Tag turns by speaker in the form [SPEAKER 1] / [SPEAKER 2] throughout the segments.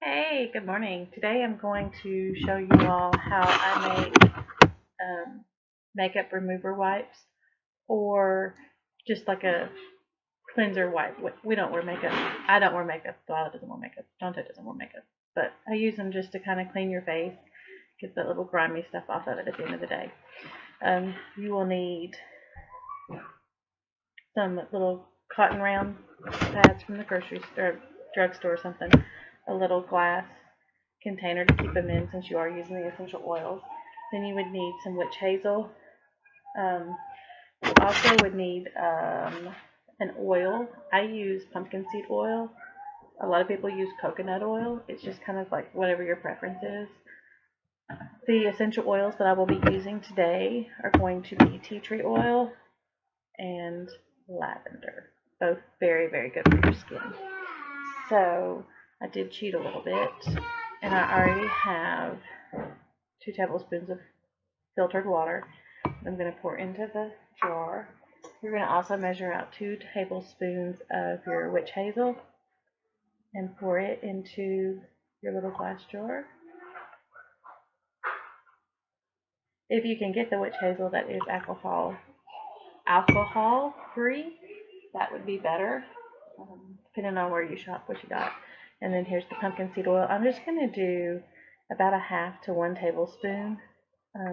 [SPEAKER 1] Hey, good morning. Today I'm going to show you all how I make makeup remover wipes, or just like a cleanser wipe. We don't wear makeup. I don't wear makeup. Twyla doesn't wear makeup. Dante doesn't wear makeup. But I use them just to kind of clean your face, get the little grimy stuff off of it at the end of the day. You will need some little cotton round pads from the grocery store, drugstore or something, a little glass container to keep them in since you are using the essential oils. Then you would need some witch hazel. You also would need an oil. I use pumpkin seed oil. A lot of people use coconut oil. It's just kind of like whatever your preference is. The essential oils that I will be using today are going to be tea tree oil and lavender. Both very, very good for your skin. So I did cheat a little bit, and I already have 2 tablespoons of filtered water. I'm going to pour into the jar. You're going to also measure out 2 tablespoons of your witch hazel and pour it into your little glass jar. If you can get the witch hazel that is alcohol free, that would be better, depending on where you shop, what you got. And then here's the pumpkin seed oil. I'm just going to do about a half to 1 tablespoon.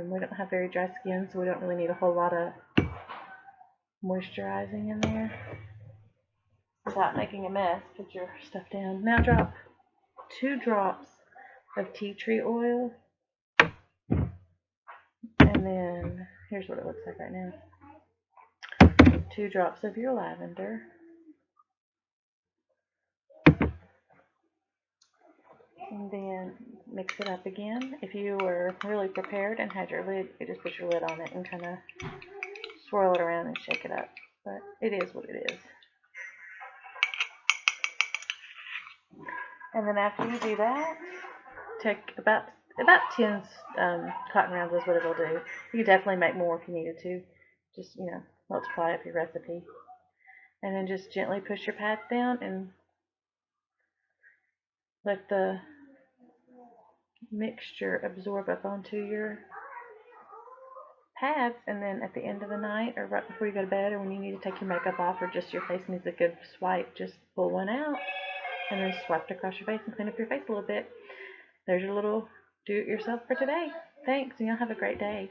[SPEAKER 1] We don't have very dry skin, so we don't really need a whole lot of moisturizing in there. Without making a mess, put your stuff down. Now drop 2 drops of tea tree oil, and then here's what it looks like right now. 2 drops of your lavender, and then mix it up again. If you were really prepared and had your lid, you just put your lid on it and kind of swirl it around and shake it up. But it is what it is. And then after you do that, take about 10 cotton rounds is what it'll do. You could definitely make more if you needed to. Just, multiply up your recipe. And then just gently push your pads down and let the mixture absorb up onto your pads. And then at the end of the night, or right before you go to bed, or when you need to take your makeup off, or just your face needs a good swipe, just pull one out and then swipe it across your face and clean up your face a little bit. There's your little do-it-yourself for today. Thanks, and y'all have a great day.